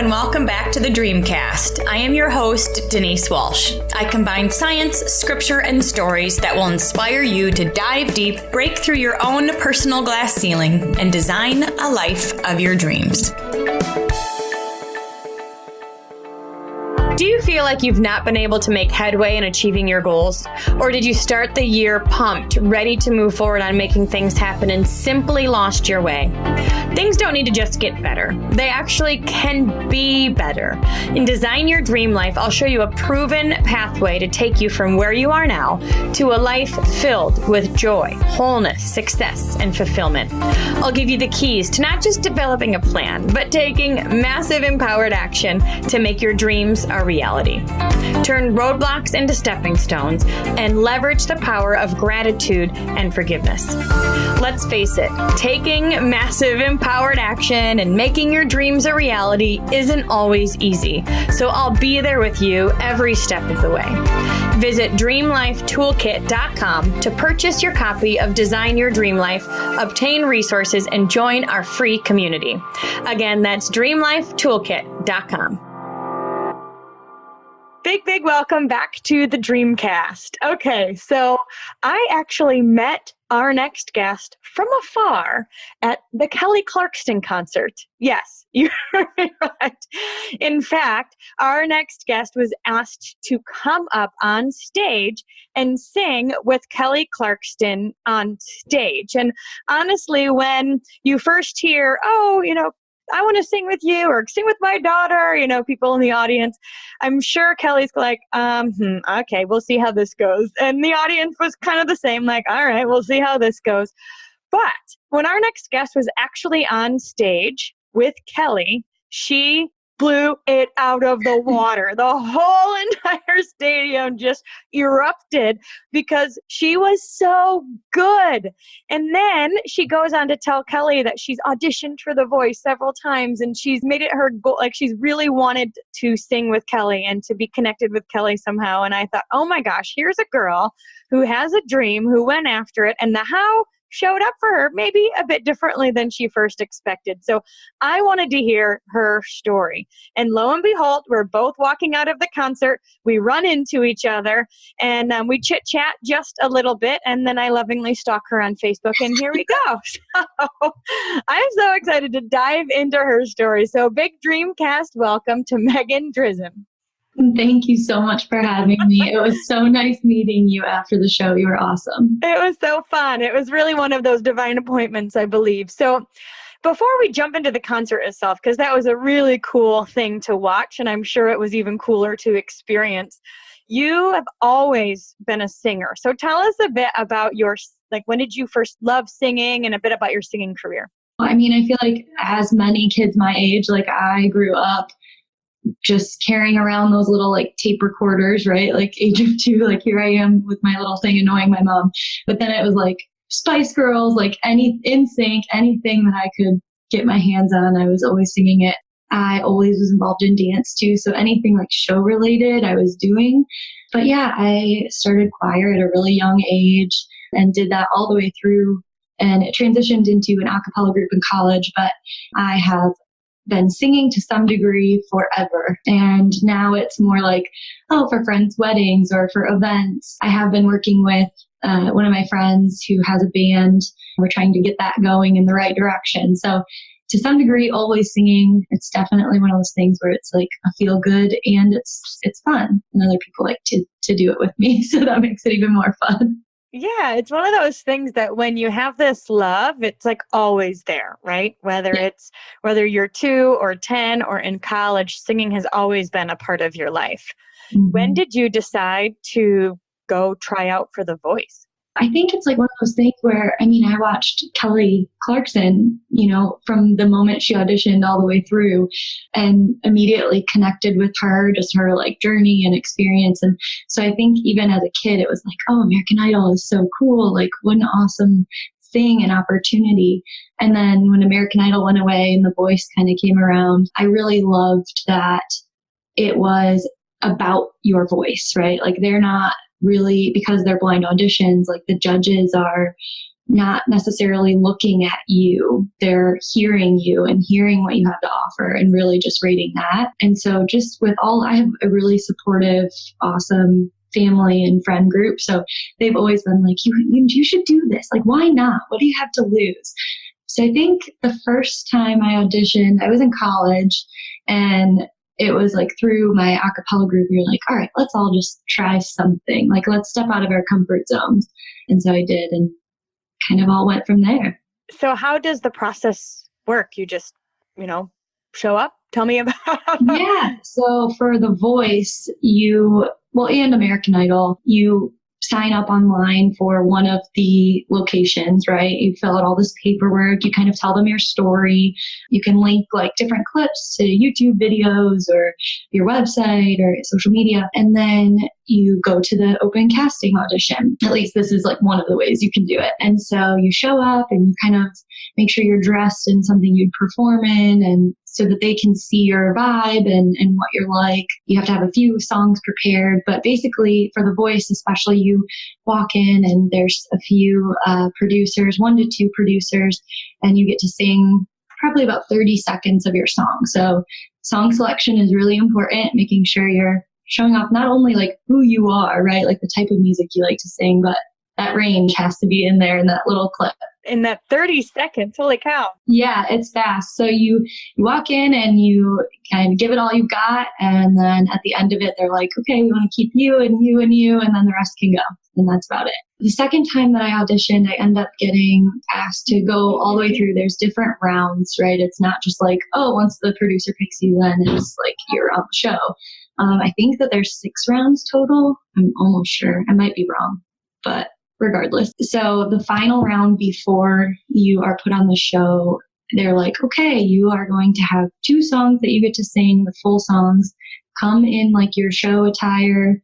and welcome back to the Dreamcast. I am your host, Denise Walsh. I combine science, scripture, and stories that will inspire you to dive deep, break through your own personal glass ceiling, and design a life of your dreams. Do you feel like you've not been able to make headway in achieving your goals? Or did you start the year pumped, ready to move forward on making things happen and simply lost your way? Things don't need to just get better. They actually can be better. In Design Your Dream Life, I'll show you a proven pathway to take you from where you are now to a life filled with joy, wholeness, success, and fulfillment. I'll give you the keys to not just developing a plan, but taking massive empowered action to make your dreams a reality. Turn roadblocks into stepping stones and leverage the power of gratitude and forgiveness. Let's face it, taking massive empowered action and making your dreams a reality isn't always easy. So I'll be there with you every step of the way. Visit dreamlifetoolkit.com to purchase your copy of Design Your Dream Life, obtain resources, and join our free community. Again, that's dreamlifetoolkit.com. Big welcome back to the Dreamcast. Okay, so I actually met our next guest from afar at the Kelly Clarkson concert. Yes, you're right. In fact, our next guest was asked to come up on stage and sing with Kelly Clarkson on stage. And honestly, when you first hear, I want to sing with you or sing with my daughter, people in the audience, I'm sure Kelly's like, okay, we'll see how this goes. And the audience was kind of the same, like, all right, we'll see how this goes. But when our next guest was actually on stage with Kelly, she blew it out of the water. The whole entire stadium just erupted because she was so good. And then she goes on to tell Kelly that she's auditioned for The Voice several times and she's made it her goal. Like, she's really wanted to sing with Kelly and to be connected with Kelly somehow. And I thought, oh my gosh, here's a girl who has a dream, who went after it, and the how showed up for her maybe a bit differently than she first expected. So I wanted to hear her story. And lo and behold, we're both walking out of the concert. We run into each other and we chit chat just a little bit. And then I lovingly stalk her on Facebook and here we go. So I'm so excited to dive into her story. So big Dreamcast welcome to Megan Drizin. Thank you so much for having me. It was so nice meeting you after the show. You were awesome. It was so fun. It was really one of those divine appointments, I believe. So before we jump into the concert itself, because that was a really cool thing to watch, and I'm sure it was even cooler to experience, you have always been a singer. So tell us a bit about when did you first love singing and a bit about your singing career? I mean, I feel like as many kids my age, I grew up just carrying around those little tape recorders, right? Age of 2, here I am with my little thing annoying my mom. But then it was Spice Girls, any NSYNC, anything that I could get my hands on, I was always singing it. I always was involved in dance too. So anything show related I was doing. But yeah, I started choir at a really young age and did that all the way through. And it transitioned into an a cappella group in college, but I have been singing to some degree forever. And now it's more for friends' weddings or for events. I have been working with one of my friends who has a band. We're trying to get that going in the right direction. So to some degree, always singing. It's definitely one of those things where it's a feel good and it's fun. And other people like to do it with me. So that makes it even more fun. Yeah, it's one of those things that when you have this love, it's always there, right? Whether you're 2 or 10 or in college, singing has always been a part of your life. Mm-hmm. When did you decide to go try out for The Voice? I think it's one of those things where, I watched Kelly Clarkson, from the moment she auditioned all the way through and immediately connected with her, just her journey and experience. And so I think even as a kid, it was oh, American Idol is so cool. What an awesome thing and opportunity. And then when American Idol went away and The Voice kind of came around, I really loved that it was about your voice, right? They're not really, because they're blind auditions, the judges are not necessarily looking at you. They're hearing you and hearing what you have to offer and really just rating that. And so just with all, I have a really supportive, awesome family and friend group. So they've always been like, you should do this. Like, why not? What do you have to lose? So I think the first time I auditioned, I was in college, and it was like through my a cappella group, you're like, all right, let's all just try something. Like, let's step out of our comfort zones. And so I did, and kind of all went from there. So how does the process work? You just, show up? Tell me about. Yeah. So for The Voice, and American Idol, you sign up online for one of the locations, right? You fill out all this paperwork. You kind of tell them your story. You can link like different clips to YouTube videos or your website or social media. And then you go to the open casting audition. At least this is like one of the ways you can do it. And so you show up and you kind of make sure you're dressed in something you'd perform in, and so that they can see your vibe and what you're like. You have to have a few songs prepared, but basically for The Voice, especially, you walk in and there's a few producers, 1 to 2 producers, and you get to sing probably about 30 seconds of your song. So song selection is really important, making sure you're showing off not only like who you are, right? Like the type of music you like to sing, but that range has to be in there in that little clip. In that 30 seconds, holy cow. Yeah, it's fast. So you walk in and you kind of give it all you've got. And then at the end of it, they're like, okay, we want to keep you and you and you, and then the rest can go. And that's about it. The second time that I auditioned, I end up getting asked to go all the way through. There's different rounds, right? It's not just like, oh, once the producer picks you, then it's like you're on the show. I think that there's 6 rounds total. I'm almost sure. I might be wrong, but regardless. So the final round before you are put on the show, they're like, okay, you are going to have 2 songs that you get to sing, the full songs. Come in like your show attire,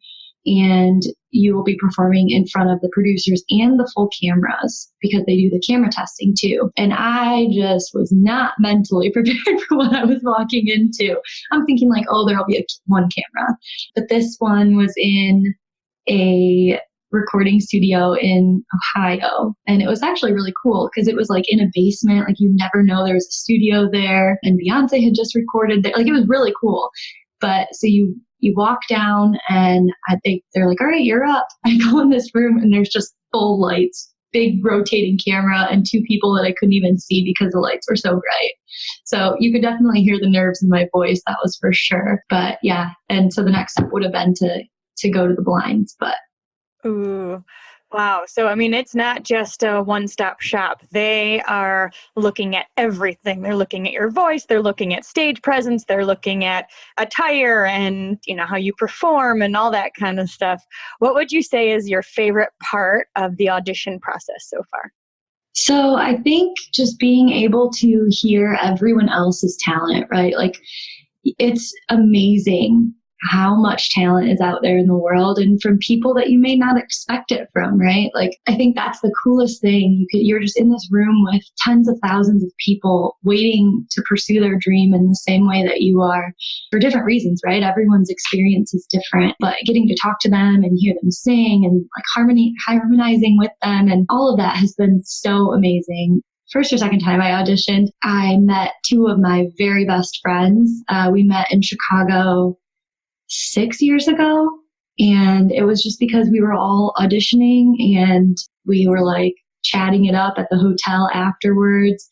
and you will be performing in front of the producers and the full cameras, because they do the camera testing too. And I just was not mentally prepared for what I was walking into. I'm thinking like, oh, there'll be one camera. But this one was in a recording studio in Ohio. And it was actually really cool because it was like in a basement, like you never know there was a studio there, and Beyonce had just recorded there. Like it was really cool. But so you walk down and they're like, all right, you're up. I go in this room and there's just full lights, big rotating camera, and 2 people that I couldn't even see because the lights were so bright. So you could definitely hear the nerves in my voice. That was for sure. But yeah. And so the next step would have been to go to the blinds, but ooh, wow. So, I mean, it's not just a one-stop shop. They are looking at everything. They're looking at your voice. They're looking at stage presence. They're looking at attire and, how you perform and all that kind of stuff. What would you say is your favorite part of the audition process so far? So I think just being able to hear everyone else's talent, right? Like it's amazing how much talent is out there in the world, and from people that you may not expect it from, right? Like, I think that's the coolest thing. You're just in this room with tons of thousands of people waiting to pursue their dream in the same way that you are, for different reasons, right? Everyone's experience is different, but getting to talk to them and hear them sing and like harmonizing with them and all of that has been so amazing. First or second time I auditioned, I met 2 of my very best friends. We met in Chicago 6 years ago. And it was just because we were all auditioning and we were like chatting it up at the hotel afterwards.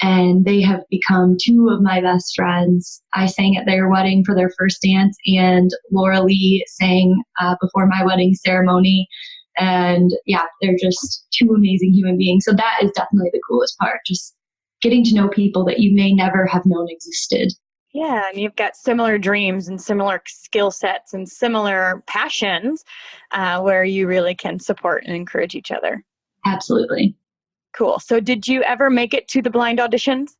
And they have become 2 of my best friends. I sang at their wedding for their first dance, and Laura Lee sang before my wedding ceremony. And yeah, they're just 2 amazing human beings. So that is definitely the coolest part, just getting to know people that you may never have known existed. Yeah, and you've got similar dreams and similar skill sets and similar passions where you really can support and encourage each other. Absolutely. Cool. So did you ever make it to the blind auditions?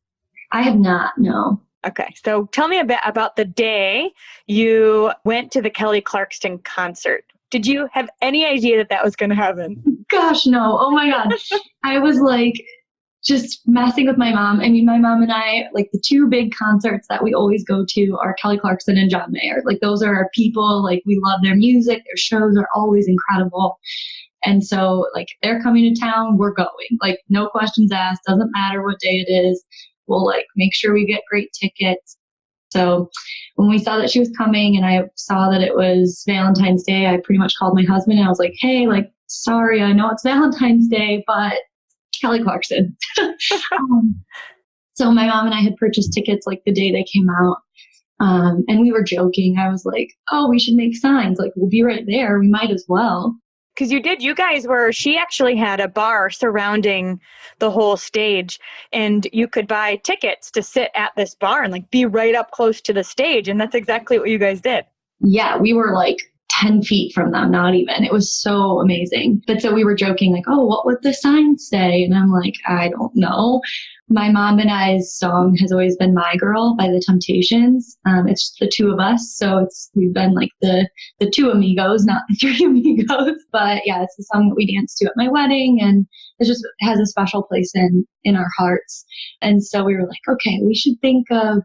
I have not, no. Okay, so tell me a bit about the day you went to the Kelly Clarkson concert. Did you have any idea that was going to happen? Gosh, no. Oh my God. I was like, just messing with my mom. I mean, my mom and I, like the 2 big concerts that we always go to are Kelly Clarkson and John Mayer. Like those are our people. Like we love their music. Their shows are always incredible. And so like they're coming to town, we're going. Like no questions asked, doesn't matter what day it is. We'll like make sure we get great tickets. So when we saw that she was coming and I saw that it was Valentine's Day, I pretty much called my husband and I was like, hey, like, sorry, I know it's Valentine's Day, but Kelly Clarkson. So my mom and I had purchased tickets like the day they came out. And we were joking. I was like, oh, we should make signs. Like, we'll be right there. We might as well. Because you guys she actually had a bar surrounding the whole stage, and you could buy tickets to sit at this bar and like be right up close to the stage. And that's exactly what you guys did. Yeah, we were like 10 feet from them, not even. It was so amazing. But so we were joking like, oh, what would the sign say? And I'm like, I don't know. My mom and I's song has always been My Girl by the Temptations. It's just the two of us. So we've been like the two amigos, not the three amigos. But yeah, it's the song that we danced to at my wedding. And it just has a special place in our hearts. And so we were like, okay, we should think of,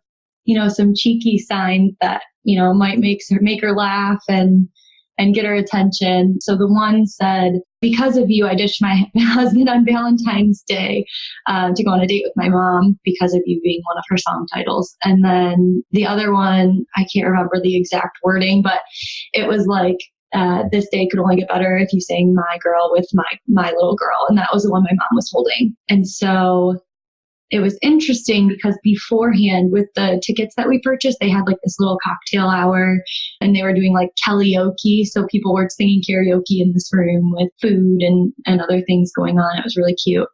some cheeky signs that, might make her laugh and get her attention. So the one said, because of you, I ditched my husband on Valentine's Day to go on a date with my mom, because of you being one of her song titles. And then the other one, I can't remember the exact wording, but it was like, this day could only get better if you sang My Girl with my little girl. And that was the one my mom was holding. And so it was interesting because beforehand with the tickets that we purchased, they had like this little cocktail hour and they were doing like karaoke. So people were singing karaoke in this room with food and other things going on. It was really cute.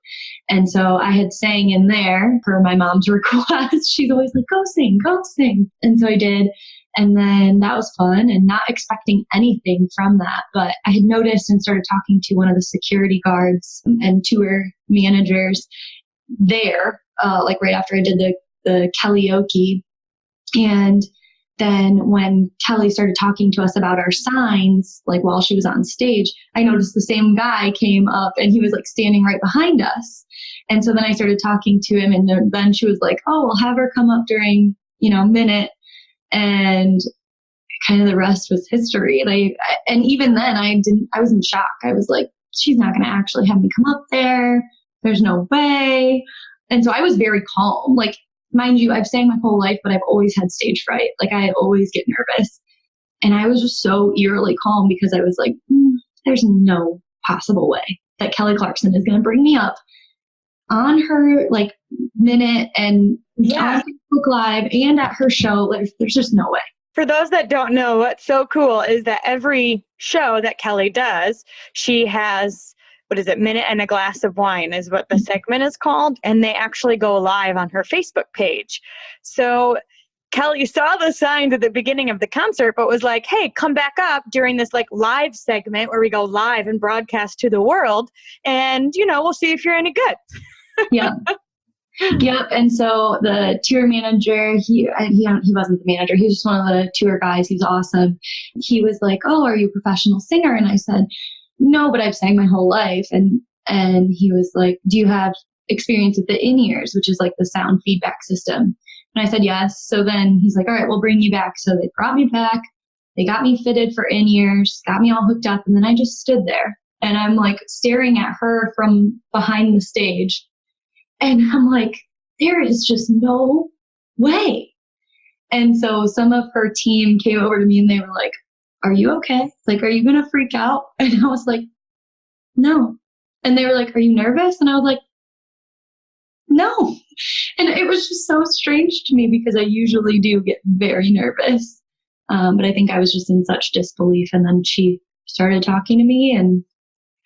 And so I had sang in there per my mom's request. She's always like, go sing, go sing. And so I did. And then that was fun and not expecting anything from that. But I had noticed and started talking to one of the security guards and tour managers there, like right after I did the karaoke. And then when Kelly started talking to us about our signs, like while she was on stage, I noticed the same guy came up and he was like standing right behind us. And so then I started talking to him and then she was like, oh, we'll have her come up during, minute. And kind of the rest was history. And even then I was in shock. I was like, she's not going to actually have me come up there. There's no way. And so I was very calm. Like, mind you, I've sang my whole life, but I've always had stage fright. Like I always get nervous. And I was just so eerily calm because I was like, there's no possible way that Kelly Clarkson is going to bring me up on her like minute and on Facebook Live and at her show. There's just no way. For those that don't know, what's so cool is that every show that Kelly does, she has, what is it, Minute and a Glass of Wine is what the segment is called. And they actually go live on her Facebook page. So Kelly saw the signs at the beginning of the concert, but was like, hey, come back up during this like live segment where we go live and broadcast to the world. And, we'll see if you're any good. Yeah. Yep. And so the tour manager, he wasn't the manager. He was just one of the tour guys. He's awesome. He was like, oh, are you a professional singer? And I said, no, but I've sang my whole life. And he was like, do you have experience with the in-ears, which is like the sound feedback system? And I said, yes. So then he's like, all right, we'll bring you back. So they brought me back. They got me fitted for in-ears, got me all hooked up. And then I just stood there and I'm like staring at her from behind the stage. And I'm like, there is just no way. And so some of her team came over to me and they were like, are you okay? Like, are you going to freak out? And I was like, no. And they were like, are you nervous? And I was like, no. And it was just so strange to me because I usually do get very nervous. But I think I was just in such disbelief. And then she started talking to me and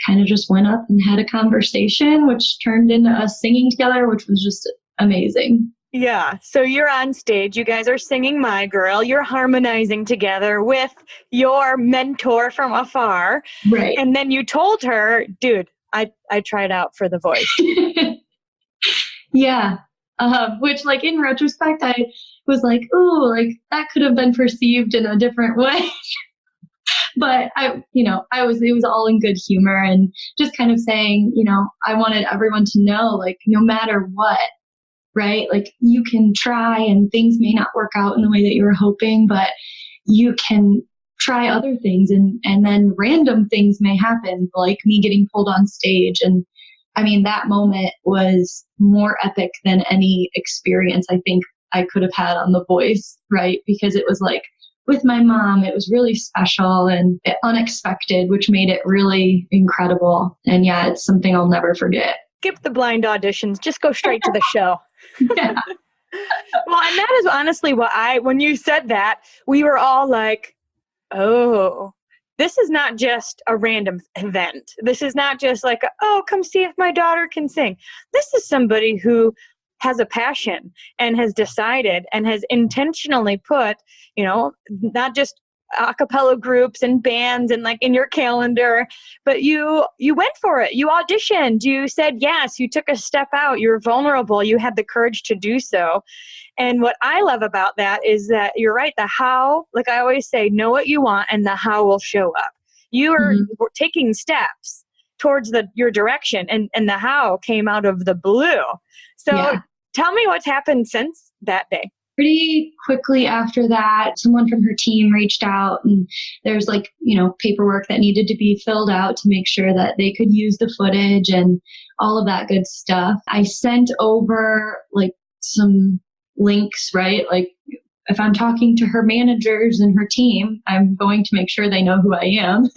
kind of just went up and had a conversation, which turned into us singing together, which was just amazing. Yeah. So you're on stage. You guys are singing My Girl. You're harmonizing together with your mentor from afar. Right. And then you told her, dude, I tried out for The Voice. Yeah. Which like in retrospect, I was like, oh, like that could have been perceived in a different way. But it was all in good humor and just kind of saying, I wanted everyone to know, like, no matter what, right? Like you can try and things may not work out in the way that you were hoping, but you can try other things, and then random things may happen, like me getting pulled on stage. And I mean, that moment was more epic than any experience I think I could have had on The Voice, right? Because it was like with my mom, it was really special and unexpected, which made it really incredible. And yeah, it's something I'll never forget. Skip the blind auditions, just go straight to the show. Yeah. Well, and that is honestly when you said that, we were all like, oh, this is not just a random event. This is not just like, oh, come see if my daughter can sing. This is somebody who has a passion and has decided and has intentionally put, not just a cappella groups and bands and like in your calendar, but you went for it. You auditioned. You said yes. You took a step out. You were vulnerable. You had the courage to do so. And what I love about that is that you're right. The how, like I always say, know what you want and the how will show up. You are taking steps towards your direction, and the how came out of the blue. So tell me what's happened since that day. Pretty quickly after that, someone from her team reached out, and there's like, paperwork that needed to be filled out to make sure that they could use the footage and all of that good stuff. I sent over like some links, right? Like if I'm talking to her managers and her team, I'm going to make sure they know who I am.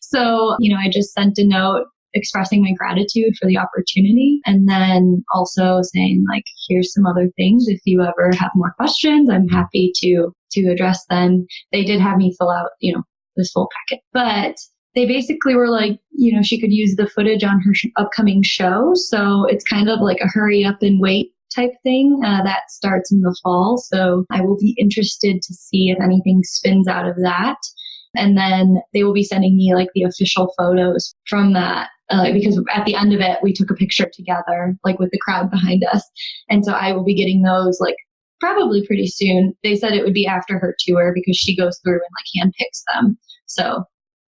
So, I just sent a note expressing my gratitude for the opportunity, and then also saying like, here's some other things. If you ever have more questions, I'm happy to address them. They did have me fill out, this full packet, but they basically were like, she could use the footage on her upcoming show. So it's kind of like a hurry up and wait type thing that starts in the fall. So I will be interested to see if anything spins out of that. And then they will be sending me like the official photos from that. Because at the end of it, we took a picture together, like with the crowd behind us. And so I will be getting those like probably pretty soon. They said it would be after her tour because she goes through and like handpicks them. So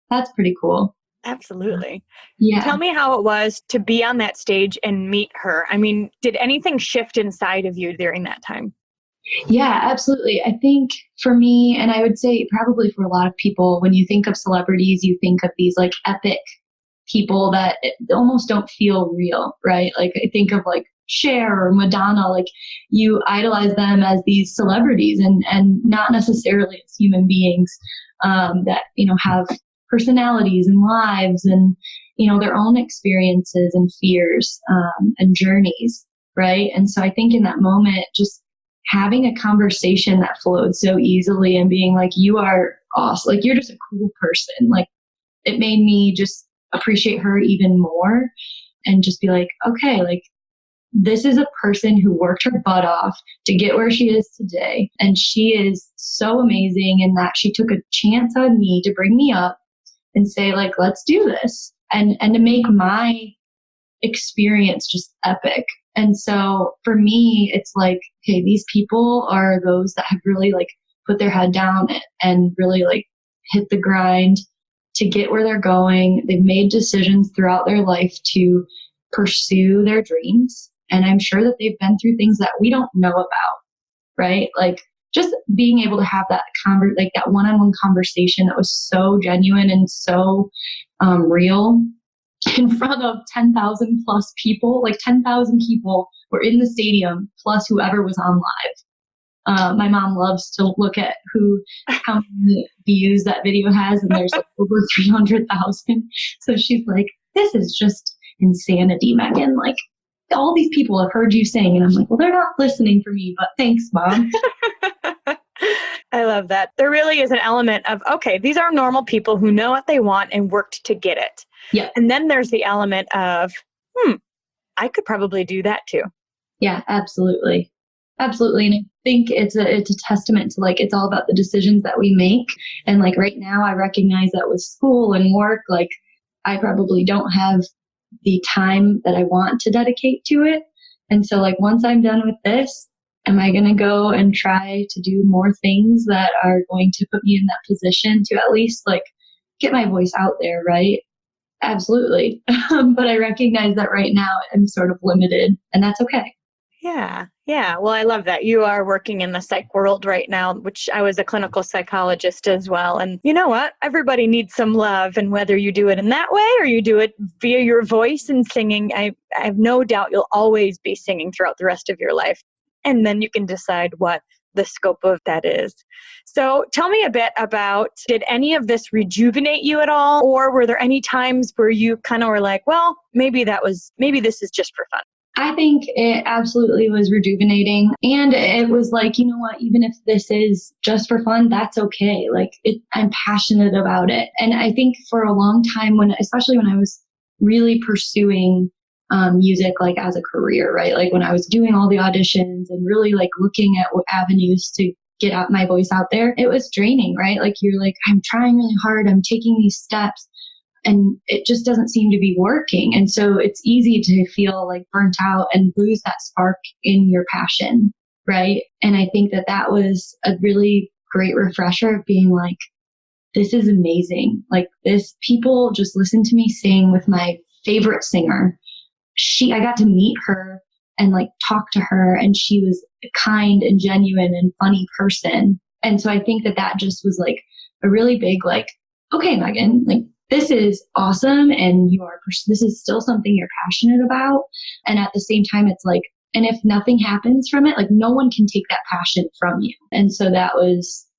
that's pretty cool. Absolutely. Yeah. Tell me how it was to be on that stage and meet her. I mean, did anything shift inside of you during that time? Yeah, absolutely. I think for me, and I would say probably for a lot of people, when you think of celebrities, you think of these like epic people that almost don't feel real, right? Like I think of like Cher or Madonna, like you idolize them as these celebrities and not necessarily as human beings that, have personalities and lives and, their own experiences and fears and journeys, right? And so I think in that moment, just having a conversation that flowed so easily and being like, you are awesome, like you're just a cool person, like it made me just appreciate her even more and just be like, okay, like this is a person who worked her butt off to get where she is today. And she is so amazing in that she took a chance on me to bring me up and say like, let's do this. And to make my experience just epic. And so for me, it's like, okay, these people are those that have really like put their head down and really like hit the grind to get where they're going. They've made decisions throughout their life to pursue their dreams. And I'm sure that they've been through things that we don't know about, right? Like just being able to have that that one-on-one conversation that was so genuine and so real in front of 10,000 plus people, like 10,000 people were in the stadium plus whoever was on live. My mom loves to look at how many views that video has, and there's like over 300,000. So she's like, this is just insanity, Megan. Like all these people have heard you sing. And I'm like, well, they're not listening for me, but thanks, Mom. I love that. There really is an element of, okay, these are normal people who know what they want and worked to get it. Yeah. And then there's the element of, I could probably do that too. Yeah, absolutely. Absolutely. And I think it's a testament to like, it's all about the decisions that we make. And like right now I recognize that with school and work, like I probably don't have the time that I want to dedicate to it. And so like once I'm done with this, am I going to go and try to do more things that are going to put me in that position to at least like get my voice out there, right? Absolutely. But I recognize that right now I'm sort of limited, and that's okay. Yeah. Yeah. Well, I love that. You are working in the psych world right now, which I was a clinical psychologist as well. And you know what? Everybody needs some love. And whether you do it in that way or you do it via your voice and singing, I have no doubt you'll always be singing throughout the rest of your life. And then you can decide what the scope of that is. So tell me a bit about, did any of this rejuvenate you at all? Or were there any times where you kind of were like, well, maybe this is just for fun? I think it absolutely was rejuvenating. And it was like, you know what, even if this is just for fun, that's okay. Like I'm passionate about it. And I think for a long time especially when I was really pursuing music, like as a career, right? Like when I was doing all the auditions and really like looking at what avenues to get out my voice out there, it was draining, right? Like you're like, I'm trying really hard. I'm taking these steps and it just doesn't seem to be working. And so it's easy to feel like burnt out and lose that spark in your passion, right? And I think that was a really great refresher of being like, this is amazing. Like people just listen to me sing with my favorite singer. I got to meet her and like talk to her, and she was a kind and genuine and funny person. And so I think that just was like a really big, like, okay, Megan, like, this is awesome. And this is still something you're passionate about. And at the same time, it's like, and if nothing happens from it, like no one can take that passion from you. And so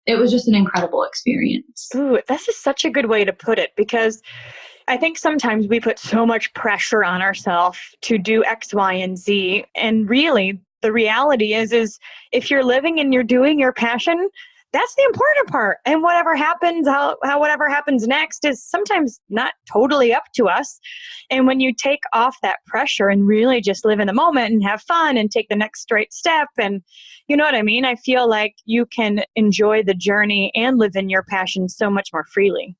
it was just an incredible experience. Ooh, this is such a good way to put it, because I think sometimes we put so much pressure on ourselves to do X, Y, and Z. And really, the reality is if you're living and you're doing your passion, that's the important part. And whatever happens, how whatever happens next is sometimes not totally up to us. And when you take off that pressure and really just live in the moment and have fun and take the next straight step, and you know what I mean? I feel like you can enjoy the journey and live in your passion so much more freely.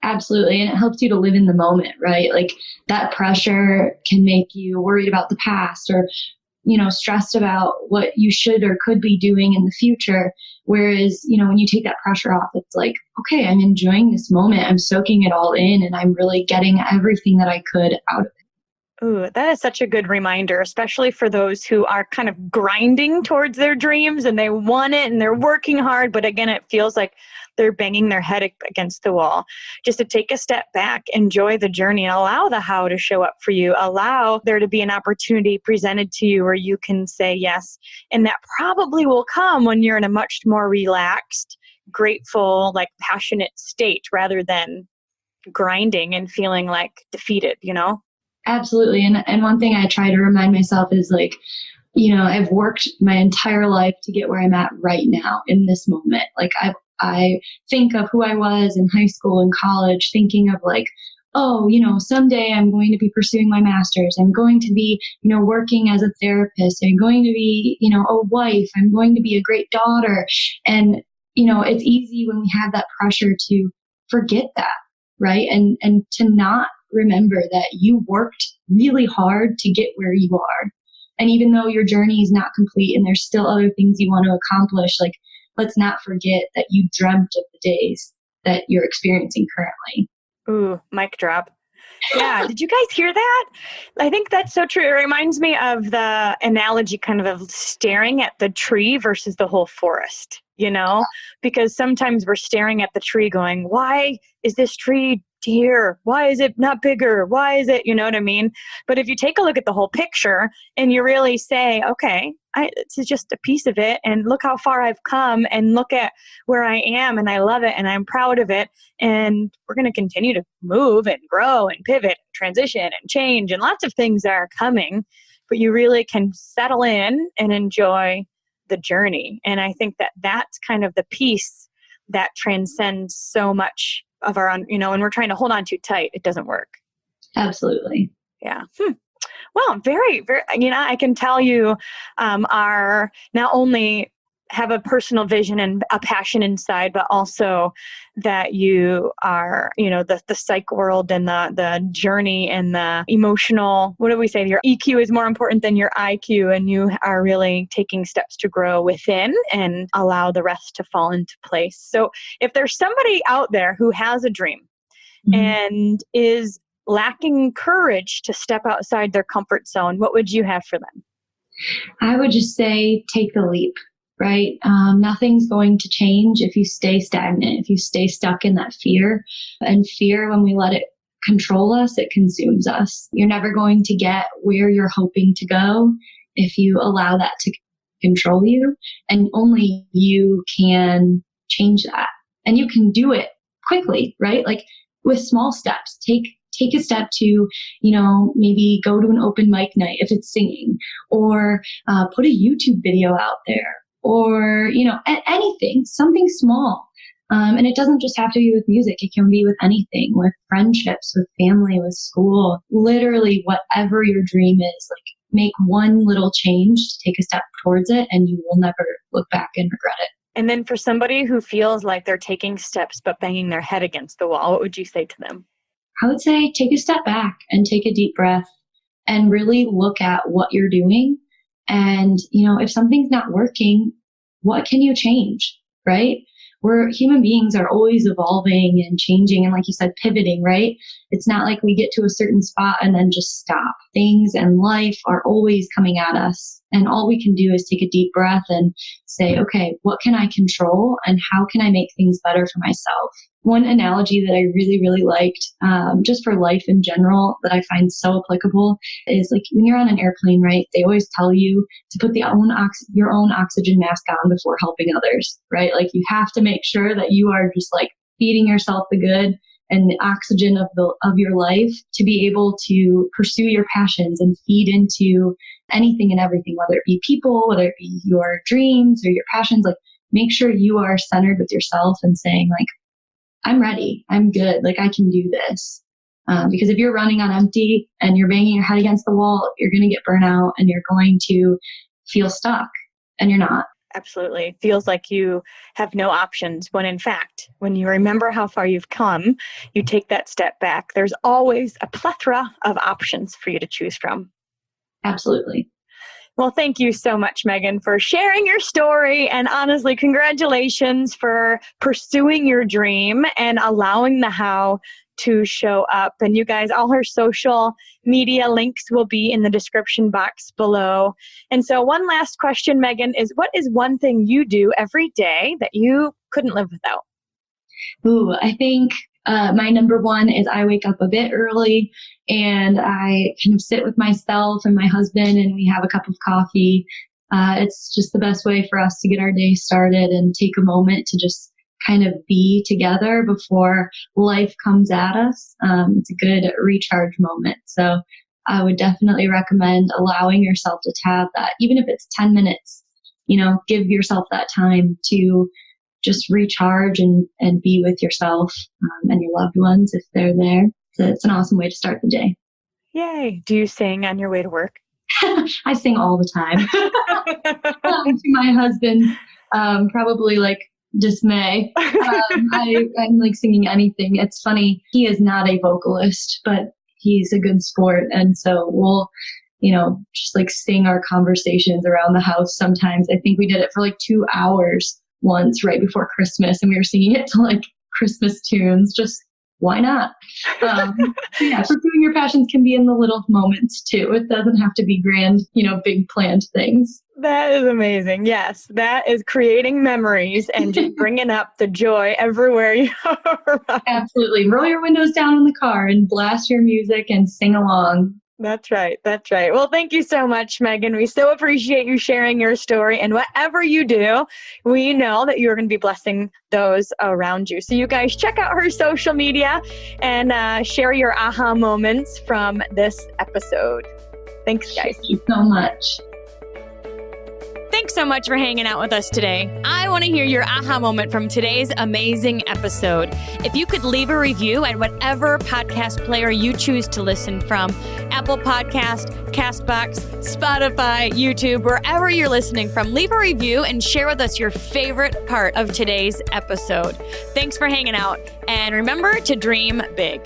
Absolutely. And it helps you to live in the moment, right? Like that pressure can make you worried about the past or, stressed about what you should or could be doing in the future. Whereas, when you take that pressure off, it's like, okay, I'm enjoying this moment. I'm soaking it all in and I'm really getting everything that I could out of it. Ooh, that is such a good reminder, especially for those who are kind of grinding towards their dreams and they want it and they're working hard. But again, it feels like they're banging their head against the wall. Just to take a step back, enjoy the journey, and allow the how to show up for you. Allow there to be an opportunity presented to you where you can say yes. And that probably will come when you're in a much more relaxed, grateful, like passionate state rather than grinding and feeling like defeated, you know? Absolutely. And one thing I try to remind myself is like, I've worked my entire life to get where I'm at right now in this moment. Like I think of who I was in high school and college, thinking of like, oh, someday I'm going to be pursuing my master's. I'm going to be, working as a therapist. I'm going to be, a wife. I'm going to be a great daughter. And, it's easy when we have that pressure to forget that, right? And to not remember that you worked really hard to get where you are. And even though your journey is not complete and there's still other things you want to accomplish, like let's not forget that you dreamt of the days that you're experiencing currently. Ooh, mic drop. Yeah. Did you guys hear that? I think that's so true. It reminds me of the analogy kind of staring at the tree versus the whole forest, because sometimes we're staring at the tree going, why is this tree here? Why is it not bigger? Why is it, you know what I mean? But if you take a look at the whole picture and you really say, okay, this is just a piece of it. And look how far I've come and look at where I am. And I love it. And I'm proud of it. And we're going to continue to move and grow and pivot and transition and change. And lots of things are coming, but you really can settle in and enjoy the journey. And I think that that's kind of the piece that transcends so much of our own, when we're trying to hold on too tight, it doesn't work. Absolutely. Yeah. Well, very, very, I can tell you are not only have a personal vision and a passion inside, but also that you are, the psych world and the journey and the emotional, what do we say? Your EQ is more important than your IQ, and you are really taking steps to grow within and allow the rest to fall into place. So if there's somebody out there who has a dream and is lacking courage to step outside their comfort zone, what would you have for them? I would just say take the leap, right? Nothing's going to change if you stay stagnant, if you stay stuck in that fear. And fear, when we let it control us, it consumes us. You're never going to get where you're hoping to go if you allow that to control you. And only you can change that. And you can do it quickly, right? Like with small steps. Take a step to, maybe go to an open mic night if it's singing, or put a YouTube video out there, or, anything, something small. And it doesn't just have to be with music. It can be with anything, with friendships, with family, with school, literally whatever your dream is. Like make one little change to take a step towards it, and you will never look back and regret it. And then for somebody who feels like they're taking steps but banging their head against the wall, what would you say to them? I would say take a step back and take a deep breath and really look at what you're doing. And, if something's not working, what can you change, right? We're human beings are always evolving and changing. And like you said, pivoting, right? It's not like we get to a certain spot and then just stop. Things and life are always coming at us. And all we can do is take a deep breath and say, okay, what can I control and how can I make things better for myself? One analogy that I really, really liked, just for life in general, that I find so applicable is like when you're on an airplane, right? They always tell you to put your own oxygen mask on before helping others, right? Like you have to make sure that you are just like feeding yourself the good and the oxygen of your life to be able to pursue your passions and feed into anything and everything, whether it be people, whether it be your dreams or your passions. Like make sure you are centered with yourself and saying like, I'm ready. I'm good. Like I can do this. Because if you're running on empty and you're banging your head against the wall, you're going to get burnout and you're going to feel stuck, and you're not. Absolutely. Feels like you have no options when in fact, when you remember how far you've come, you take that step back. There's always a plethora of options for you to choose from. Absolutely. Well, thank you so much, Megan, for sharing your story. And honestly, congratulations for pursuing your dream and allowing the how to show up. And you guys, all her social media links will be in the description box below. And so one last question, Megan, is what is one thing you do every day that you couldn't live without? Ooh, I think my number one is I wake up a bit early and I kind of sit with myself and my husband and we have a cup of coffee. It's just the best way for us to get our day started and take a moment to just kind of be together before life comes at us. It's a good recharge moment. So I would definitely recommend allowing yourself to have that, even if it's 10 minutes, give yourself that time to just recharge and be with yourself and your loved ones if they're there. So it's an awesome way to start the day. Yay. Do you sing on your way to work? I sing all the time. To my husband, probably like dismay. I'm like singing anything. It's funny. He is not a vocalist, but he's a good sport. And so we'll, just like sing our conversations around the house sometimes. I think we did it for like 2 hours once right before Christmas, and we were singing it to like Christmas tunes. Just why not? Yeah, pursuing your passions can be in the little moments too. It doesn't have to be grand, big planned things. That is amazing. Yes, that is creating memories and just bringing up the joy everywhere you are. Absolutely. Roll your windows down in the car and blast your music and sing along. That's right. That's right. Well, thank you so much, Megan. We so appreciate you sharing your story. And whatever you do, we know that you're going to be blessing those around you. So you guys check out her social media and share your aha moments from this episode. Thanks, guys. Thank you so much. Thanks so much for hanging out with us today. I want to hear your aha moment from today's amazing episode. If you could leave a review at whatever podcast player you choose to listen from, Apple Podcast, Castbox, Spotify, YouTube, wherever you're listening from, leave a review and share with us your favorite part of today's episode. Thanks for hanging out, and remember to dream big.